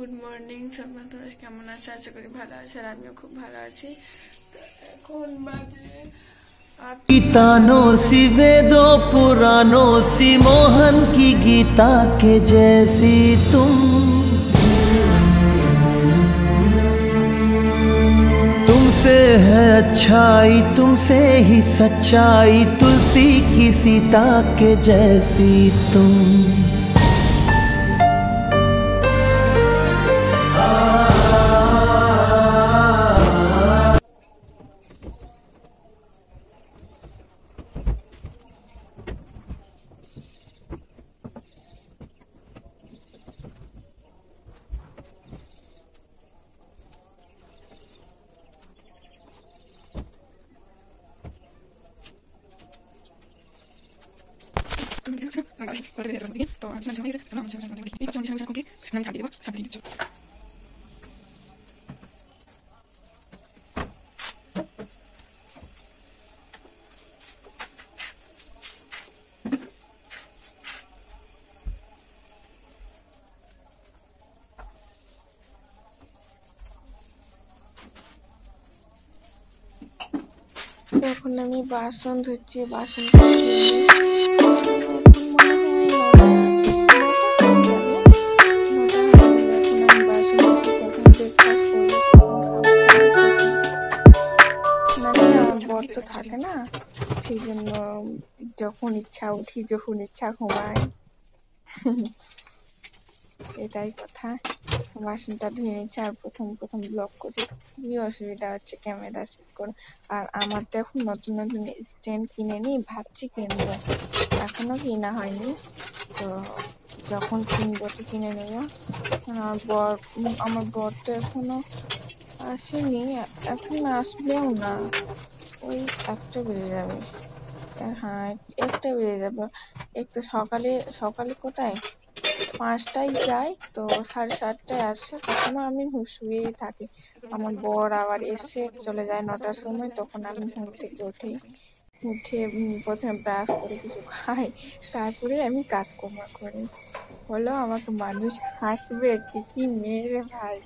Good morning সবাই, তোমরা কেমন আছো? আশা করি ভালো আছো, আর আমিও খুব ভালো আছি। তো এখন বাজে गीतानों सी वेदों पुराणों सी मोहन की गीता के जैसी तुमसे है अच्छाई, तुमसे ही सच्चाई, तुलसी की सीता के जैसी तुम। এখন আমি বাসন ধুচ্ছি। বাসন বর তো থাকে না, সেই জন্য যখন ইচ্ছা উঠি, যখন ইচ্ছা ঘুমাই, এটাই কথা। বাসনটা ধুয়ে নিচ্ছে, আর প্রথম ব্লগ করছি, খুবই অসুবিধা হচ্ছে ক্যামেরা সেট করে। আর আমার তো এখন নতুন স্ট্যান্ড কিনে নি, ভাবছি কিনবো, এখনো কিনা হয়নি। তো যখন কিনবো তো কিনে নেবো। আমার বর তো এখনো আসেনি, এখন আসবেও না, ওই 1টা বেজে যাবে। হ্যাঁ, 1টা বেজে যাবে। একটু সকালে কোথায় 5টায় যাই, তো 7:30টায় আসে, তখনও আমি শুয়েই থাকি। আমার বর আবার এসে চলে যায় 9টার সময়, তখন আমি ঘুম থেকে উঠে প্রথমে ব্রাশ করে কিছু খাই, তারপরে আমি কাজকর্ম করি। হলো আমাকে মানুষ হাসবে, কি মেয়ে রে ভাই।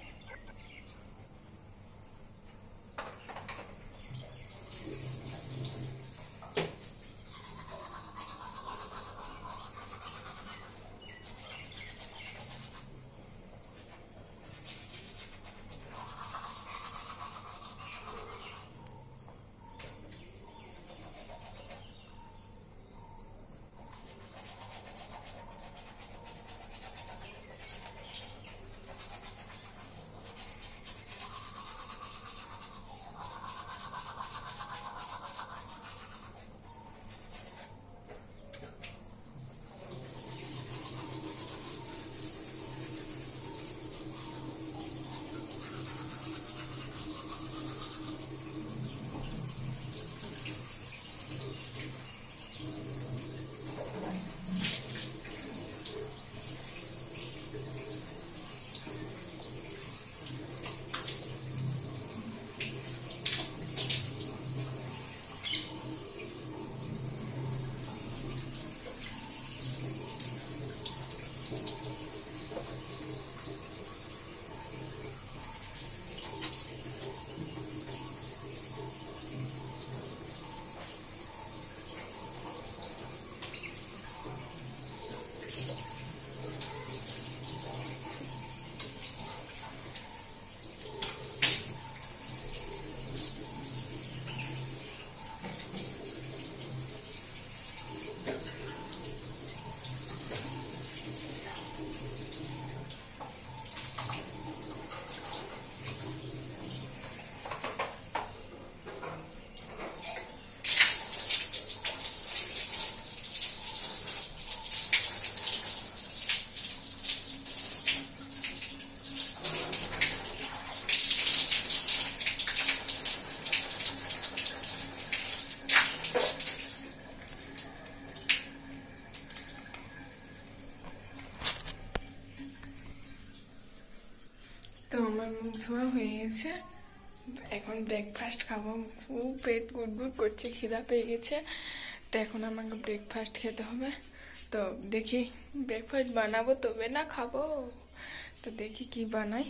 তো আমার মুখ ধোয়া হয়ে গেছে, এখন ব্রেকফাস্ট খাবো। খুব পেট গুড়গুড় করছে, খিদা পেয়ে গেছে, তো এখন আমাকে ব্রেকফাস্ট খেতে হবে। তো দেখি ব্রেকফাস্ট বানাবো তবে না খাবো, তো দেখি কি বানাই।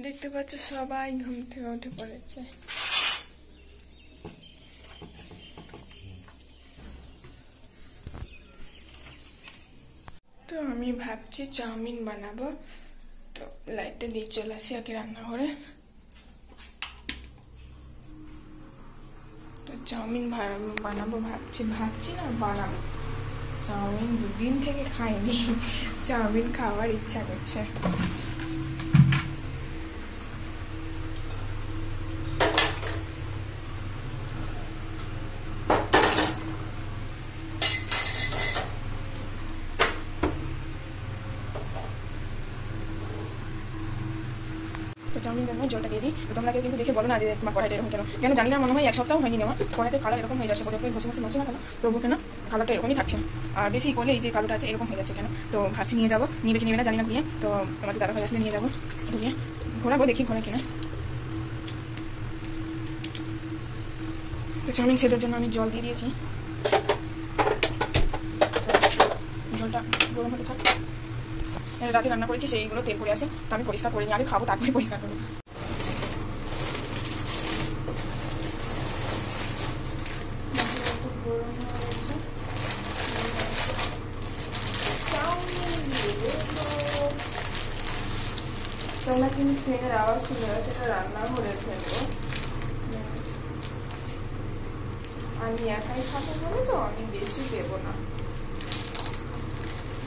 দেখতে পাচ্ছ সবাই ঘুম থেকে উঠে পড়েছে। তো আমি ভাবছি চাউমিন বানাবো। তো লাইটটা দিয়ে চলে আসি আগে রান্নাঘরে। তো চাউমিন বানাবো ভাবছি না বানাবো। চাউমিন 2 দিন থেকে খাইনি, চাউমিন খাওয়ার ইচ্ছা করছে। তো চাউমিন জন্য জলটা দিয়ে দিই। তো তোমরা কেউ কিন্তু দেখে বলো না যে তোমার কড়াইটা এরকম কেন জানি না, মনে হয় 1 সপ্তাহ হয়নি নেওয়া, কড়াইটার কালার এরকম হয়ে যাচ্ছে। বলে ঘষে ঘষে মারছে না কেন, তবু কেন কালারটা এরকমই থাকছে। আর বেশি করলে এই যে কালোটা আছে এরকম হয়ে যাচ্ছে কেন। তো ভাবছি নিয়ে যাবো, নিবে কি নেবে না জানি না নিয়ে। তো আমাদের দাদা ভাই আসলে নিয়ে যাবো, নিয়ে ঘোরাবো, দেখি ঘোরা কিনা। তো চাউমিন সেটার জন্য আমি জল দিয়ে দিয়েছি। জলটা গরম হতে থাক। রাতে রান্না করেছি সেইগুলো তেল পড়ে আসে, তো আমি পরিষ্কার করে নিয়ে আগে খাবো, তারপরে পরিষ্কার করবো। তোমরা কিন্তু ফ্যানের আওয়াজ শুনে সেটা রান্নাঘরে ফেলবো। আমি একাই খাবো বলে তো আমি বেশি দেবো না,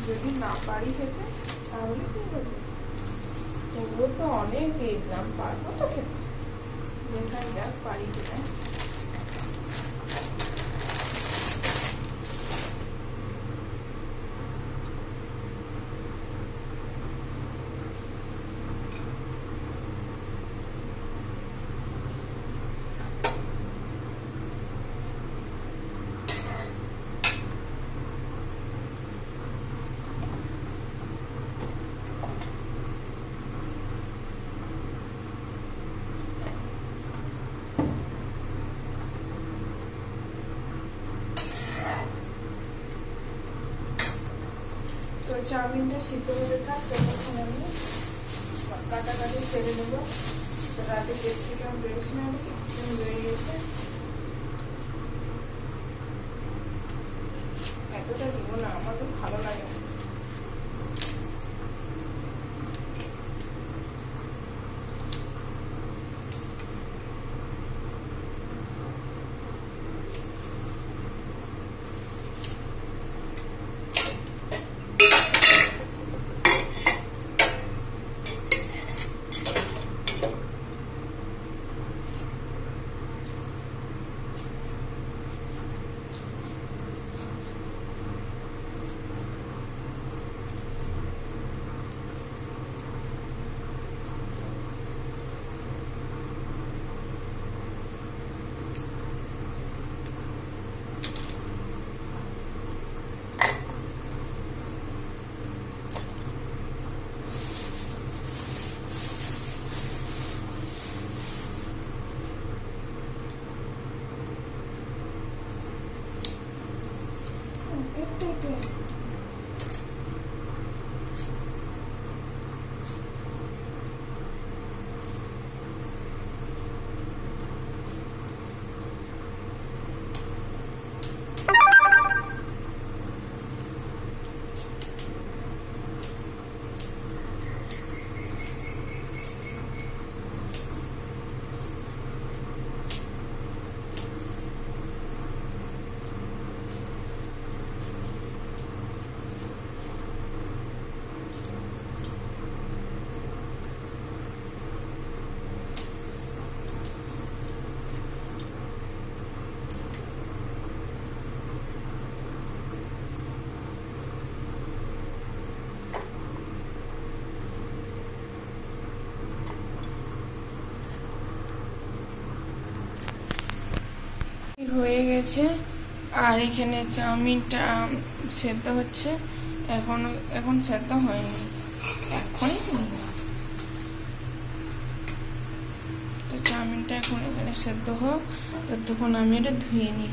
যদি না পারি খেতে তাহলে কি করবো। তবুও তো অনেক দিলাম, পারবো তো খেতে, দেখা যাক পারি কিনা। তো চাউমিনটা সিদ্ধ হতে থাক, তখন আমি কাটাকাটি সেরে নেবো। তো রাতে ক্যাপসিকাম বেরিয়েছিলাম, ক্যাপসিকাম বেরিয়ে গেছে, এতটা দিব না, আমার তো ভালো লাগে না। হয়ে গেছে, আর এখানে চাউমিনটা সেদ্ধ হচ্ছে, এখন সেদ্ধ হয়নি, এখনই তো চাউমিনটা এখন এখানে সেদ্ধ হোক, ততক্ষণ আমি এটা ধুয়ে নিই।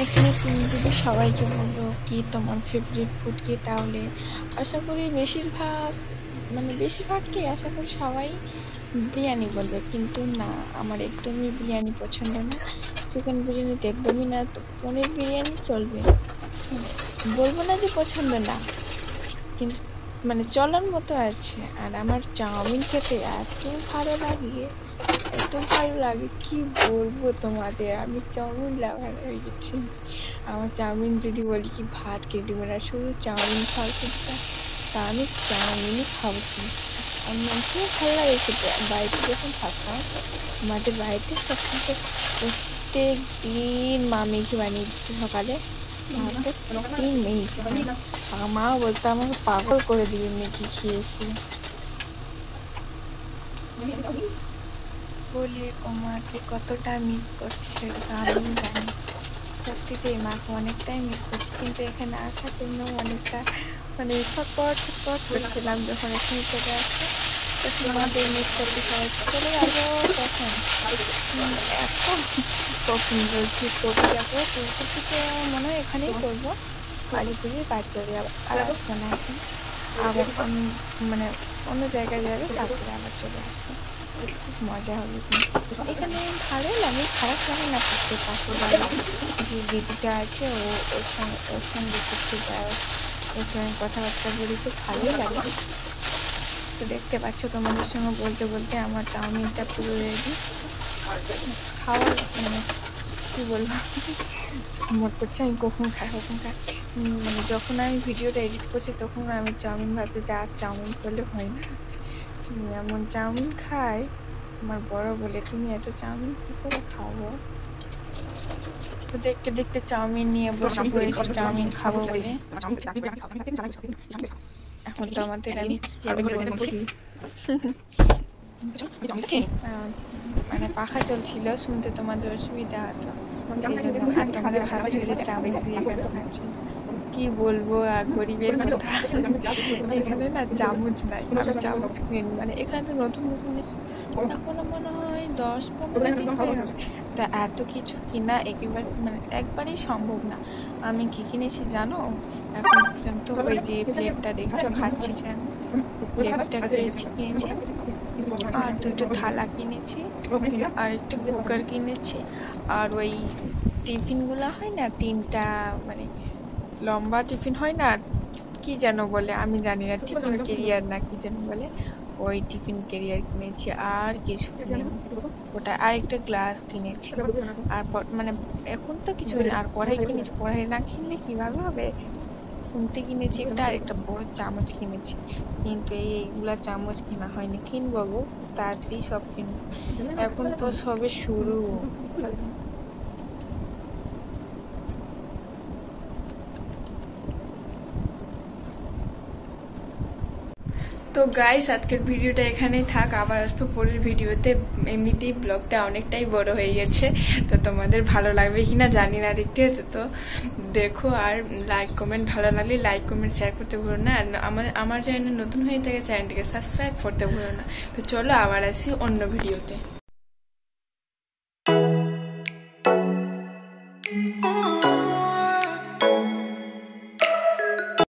এখানে তুমি যদি সবাইকে বলো কি তোমার ফেভারিট ফুড কি, তাহলে আশা করি বেশিরভাগকে আশা করি সবাই বিরিয়ানি বলবে, কিন্তু না, আমার একদমই বিরিয়ানি পছন্দ না। চিকেন বিরিয়ানি তো একদমই না, তো পনির বিরিয়ানি চলবে, বলবো না যে পছন্দ না, কিন্তু চলার মতো আছে। আর আমার চাউমিন খেতে এত ভালো লাগে কি বলবো তোমাদের, আমি চাউমিন লাভার হয়ে গেছি। আমার চাউমিন যদি বলি কি ভাত খেয়ে দেবো না, শুধু চাউমিন খাওয়াচ্ছি, তা আমি চাউমিনই খাওয়াচ্ছি। আমার মানুষের ভালো লাগে খেতে। বাড়িতে যখন থাকতাম, আমাদের বাড়িতে সবসময় প্রত্যেক দিন মা মেঘি বানিয়ে দিচ্ছে সকালে, প্রত্যেকদিন মেঘি। মা বলতো আমাকে পাগল করে দিবে মেঘি খেয়েছি বলে। ও মাকে কতটা মিস করছি সেটা আমি জানি। সত্যিতেই মাকে অনেকটাই মিস করছি, কিন্তু এখানে আসার জন্য অনেকটা ছটপট করছিলাম। যখন এখানে চলে আসছে তখন আমাদের মিস করতে সবাই চলে যাবো। তখন এখন কখন বলছি কবে যাবো, দুর্গা পুজো মনে হয় এখানেই করবো, কালী পুজোর কাজ চলে যাবো, আর আসবো না এখন। আবার অন্য জায়গায় যাবে, তারপরে আবার চলে আসবো। খুব মজা হবে কিন্তু এখানে, ভালোই লাগে, খারাপ লাগে না। পাশে যে দিদিটা আছে ওর সঙ্গে ঘুরতে যায়, ওর সঙ্গে কথাবার্তা বলি, তো ভালোই লাগে। তো দেখতে পাচ্ছ, তোমাদের সঙ্গে বলতে বলতে আমার চাউমিনটা পুরো রেডি। খাওয়ার কি বলবো, মনে করছে আমি কখন খাই। যখন আমি ভিডিওটা এডিট করছি তখন আমি চাউমিন ভাবছি যে আর চাউমিন করলে হয় না, এমন চাউমিন খাই। আমার বড় বলে তুমি এত চাউমিন কি করে খাবো। তো দেখতে দেখতে চাউমিন নিয়ে বসে পড়েছি চাউমিন খাবো বলে। এখন তো আমাদের আমি বলছি পাখা চলছিল, শুনতে তোমাদের অসুবিধা হতো, আর তোমাদের ভাবছে যে চামচ দিয়ে কেন খাচ্ছি। কি বলবো, আর গরিবের কথা, এখানে না চামচ নাই, আমি চামচ কিনি। এখানে তো নতুন নতুন এখনো মনে হয় 10-15 দিন হয়ে গেছে, তা এত কিছু কিনা একবারেই সম্ভব না। আমি কি কিনেছি জানো এখন পর্যন্ত? ওই যে প্লেটটা দেখছো খাচ্ছি, প্লেটটা কিনেছি, আর দুটো থালা কিনেছি, আর একটা কুকার কিনেছি, আর ওই টিফিনগুলো হয় না, 3টা লম্বা টিফিন হয় না, কি যেন বলে আমি জানি না, টিফিন ক্যারিয়ার না কি যেন বলে, ওই টিফিন ক্যারিয়ার কিনেছি। আর কিছু ওটা, আর একটা গ্লাস কিনেছি। আর এখন তো কিছু না, আর কড়াই কিনেছি। কড়াই না কিনলে কিভাবে হবে। খুন্তি কিনেছি একটা, আর একটা বড় চামচ কিনেছি, কিন্তু এইগুলা চামচ কেনা হয়নি, কিনবো গো, তাড়াতাড়ি সব কিনবো, এখন তো সবে শুরু। তো গাইস, আজকের ভিডিওটা এখানেই থাক, আবার আসবো পরের ভিডিওতে। এমনিতেই ব্লগটা অনেকটাই বড় হয়ে গেছে, তো তোমাদের ভালো লাগবে কিনা জানি না দেখতে, তো দেখো। আর লাইক কমেন্ট, ভালো লাগলে লাইক কমেন্ট শেয়ার করতে ভুলো না। আর আমার চ্যানেল নতুন হয়ে থাকে, চ্যানেলটিকে সাবস্ক্রাইব করতে ভুলো না। তো চলো আবার আসি অন্য ভিডিওতে।